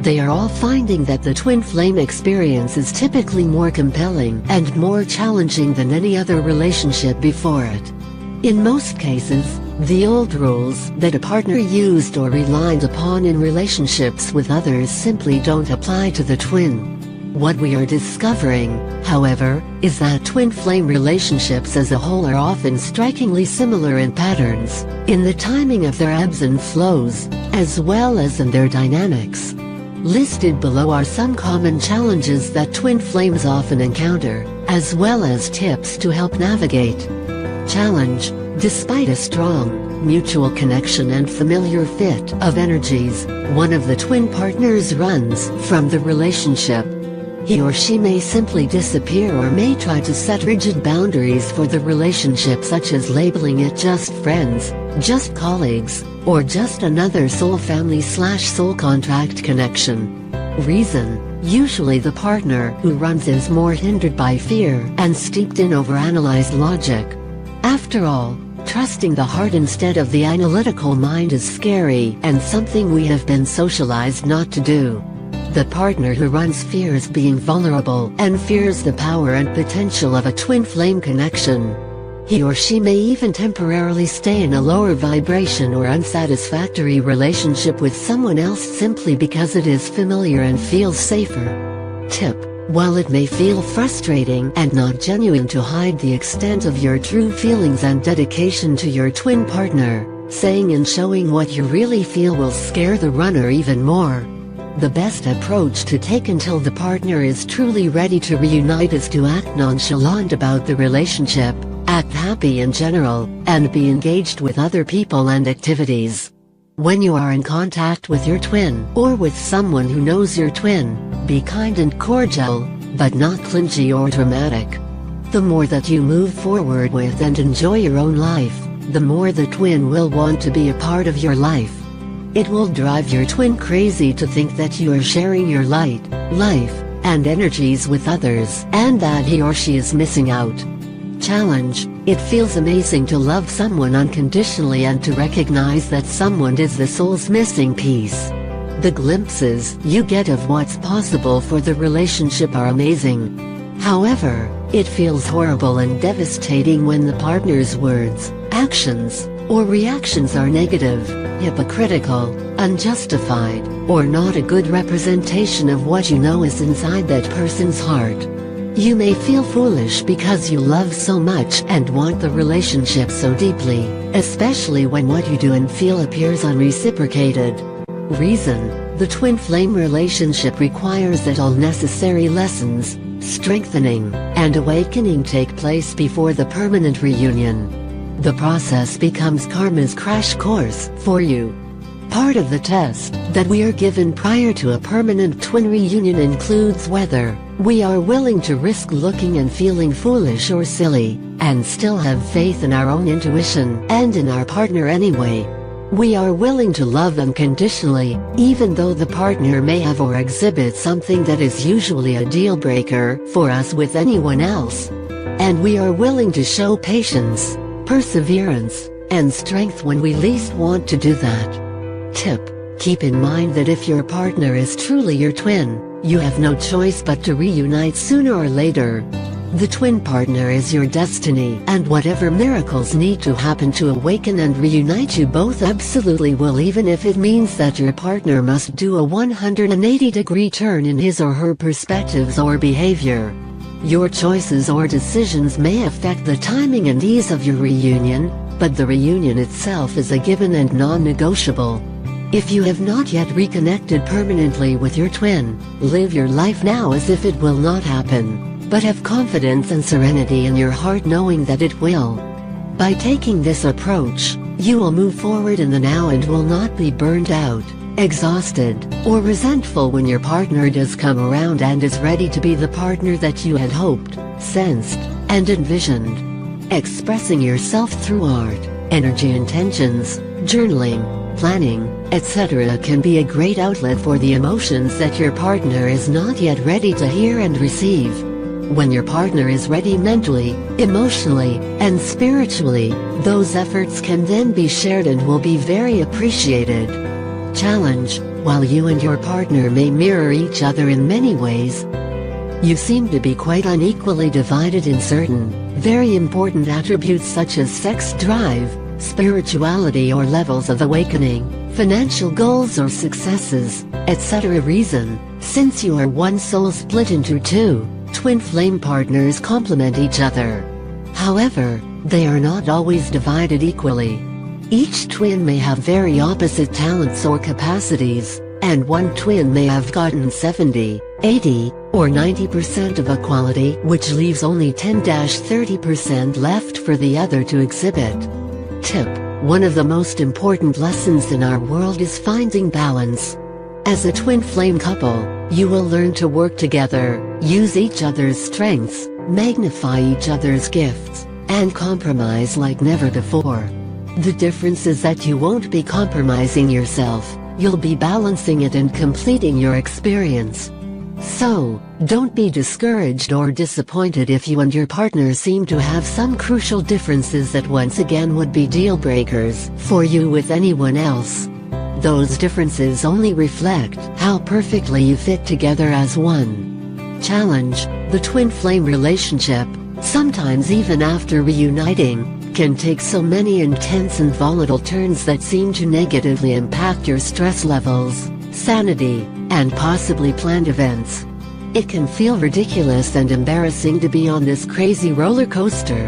They are all finding that the twin flame experience is typically more compelling and more challenging than any other relationship before it. In most cases, the old rules that a partner used or relied upon in relationships with others simply don't apply to the twin. What we are discovering, however, is that twin flame relationships as a whole are often strikingly similar in patterns, in the timing of their ebbs and flows, as well as in their dynamics. Listed below are some common challenges that twin flames often encounter, as well as tips to help navigate. Challenge: despite a strong, mutual connection and familiar fit of energies, one of the twin partners runs from the relationship. He or she may simply disappear or may try to set rigid boundaries for the relationship, such as labeling it just friends, just colleagues, or just another soul family/soul contract connection. Reason: usually the partner who runs is more hindered by fear and steeped in overanalyzed logic. After all, trusting the heart instead of the analytical mind is scary and something we have been socialized not to do. The partner who runs fears being vulnerable and fears the power and potential of a twin flame connection. He or she may even temporarily stay in a lower vibration or unsatisfactory relationship with someone else simply because it is familiar and feels safer. Tip: while it may feel frustrating and not genuine to hide the extent of your true feelings and dedication to your twin partner, saying and showing what you really feel will scare the runner even more. The best approach to take until the partner is truly ready to reunite is to act nonchalant about the relationship, act happy in general, and be engaged with other people and activities. When you are in contact with your twin, or with someone who knows your twin, be kind and cordial, but not clingy or dramatic. The more that you move forward with and enjoy your own life, the more the twin will want to be a part of your life. It will drive your twin crazy to think that you are sharing your light, life, and energies with others, and that he or she is missing out. Challenge: it feels amazing to love someone unconditionally and to recognize that someone is the soul's missing piece. The glimpses you get of what's possible for the relationship are amazing. However, it feels horrible and devastating when the partner's words, actions, or reactions are negative, hypocritical, unjustified, or not a good representation of what you know is inside that person's heart. You may feel foolish because you love so much and want the relationship so deeply, especially when what you do and feel appears unreciprocated. Reason: the twin flame relationship requires that all necessary lessons, strengthening, and awakening take place before the permanent reunion. The process becomes karma's crash course for you. Part of the test that we are given prior to a permanent twin reunion includes whether we are willing to risk looking and feeling foolish or silly, and still have faith in our own intuition and in our partner anyway. We are willing to love unconditionally, even though the partner may have or exhibit something that is usually a deal breaker for us with anyone else. And we are willing to show patience, perseverance, and strength when we least want to do that. Tip: keep in mind that if your partner is truly your twin, you have no choice but to reunite sooner or later. The twin partner is your destiny, and whatever miracles need to happen to awaken and reunite you both absolutely will, even if it means that your partner must do a 180-degree turn in his or her perspectives or behavior. Your choices or decisions may affect the timing and ease of your reunion, but the reunion itself is a given and non-negotiable. If you have not yet reconnected permanently with your twin, live your life now as if it will not happen, but have confidence and serenity in your heart knowing that it will. By taking this approach, you will move forward in the now and will not be burned out, exhausted, or resentful when your partner does come around and is ready to be the partner that you had hoped, sensed, and envisioned. Expressing yourself through art, energy intentions, journaling, planning, etc. can be a great outlet for the emotions that your partner is not yet ready to hear and receive. When your partner is ready mentally, emotionally, and spiritually, those efforts can then be shared and will be very appreciated. Challenge: While you and your partner may mirror each other in many ways, you seem to be quite unequally divided in certain, very important attributes such as sex drive, spirituality or levels of awakening, financial goals or successes, etc. Reason: since you are one soul split into two, twin flame partners complement each other. However, they are not always divided equally. Each twin may have very opposite talents or capacities, and one twin may have gotten 70, 80, or 90% of a quality, which leaves only 10–30% left for the other to exhibit. Tip: one of the most important lessons in our world is finding balance. As a twin flame couple, you will learn to work together, use each other's strengths, magnify each other's gifts, and compromise like never before. The difference is that you won't be compromising yourself, you'll be balancing it and completing your experience. So, don't be discouraged or disappointed if you and your partner seem to have some crucial differences that once again would be deal breakers for you with anyone else. Those differences only reflect how perfectly you fit together as one. Challenge: the twin flame relationship, sometimes even after reuniting, can take so many intense and volatile turns that seem to negatively impact your stress levels, sanity, and possibly planned events. It can feel ridiculous and embarrassing to be on this crazy roller coaster.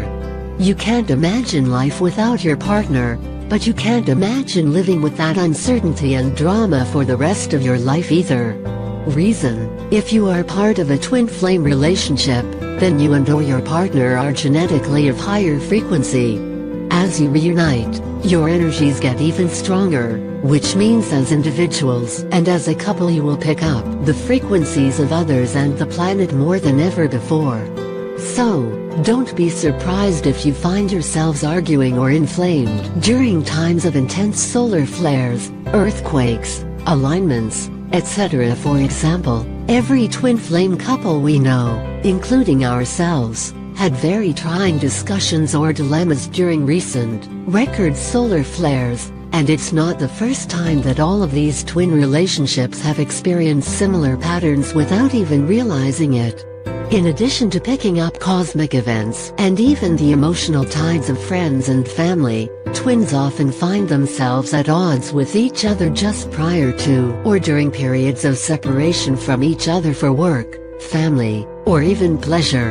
You can't imagine life without your partner, but you can't imagine living with that uncertainty and drama for the rest of your life either. Reason: if you are part of a twin flame relationship, then you and or your partner are genetically of higher frequency. As you reunite, your energies get even stronger, which means as individuals and as a couple you will pick up the frequencies of others and the planet more than ever before. So, don't be surprised if you find yourselves arguing or inflamed during times of intense solar flares, earthquakes, alignments, etc. For example, every twin flame couple we know, including ourselves, had very trying discussions or dilemmas during recent, record solar flares, and it's not the first time that all of these twin relationships have experienced similar patterns without even realizing it. In addition to picking up cosmic events and even the emotional tides of friends and family, twins often find themselves at odds with each other just prior to or during periods of separation from each other for work, family, or even pleasure.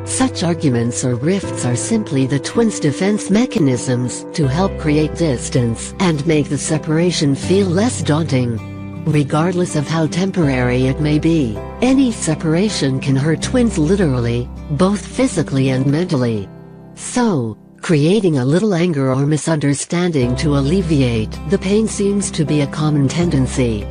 Such arguments or rifts are simply the twins' defense mechanisms to help create distance and make the separation feel less daunting. Regardless of how temporary it may be, any separation can hurt twins literally, both physically and mentally. So, creating a little anger or misunderstanding to alleviate the pain seems to be a common tendency.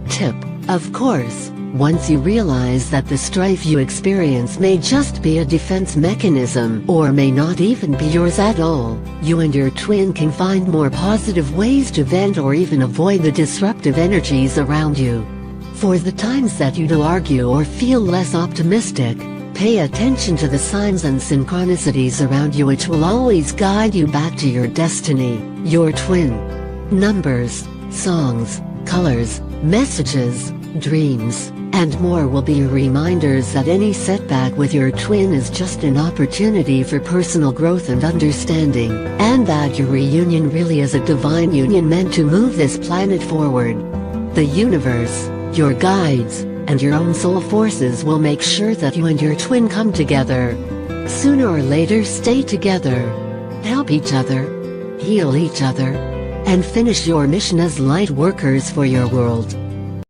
Tip: of course, once you realize that the strife you experience may just be a defense mechanism or may not even be yours at all, you and your twin can find more positive ways to vent or even avoid the disruptive energies around you. For the times that you do argue or feel less optimistic, pay attention to the signs and synchronicities around you, which will always guide you back to your destiny, your twin. Numbers, songs, colors, messages, dreams, and more will be reminders that any setback with your twin is just an opportunity for personal growth and understanding, and that your reunion really is a divine union meant to move this planet forward. The universe, your guides, and your own soul forces will make sure that you and your twin come together. Sooner or later, stay together, help each other, heal each other, and finish your mission as light workers for your world.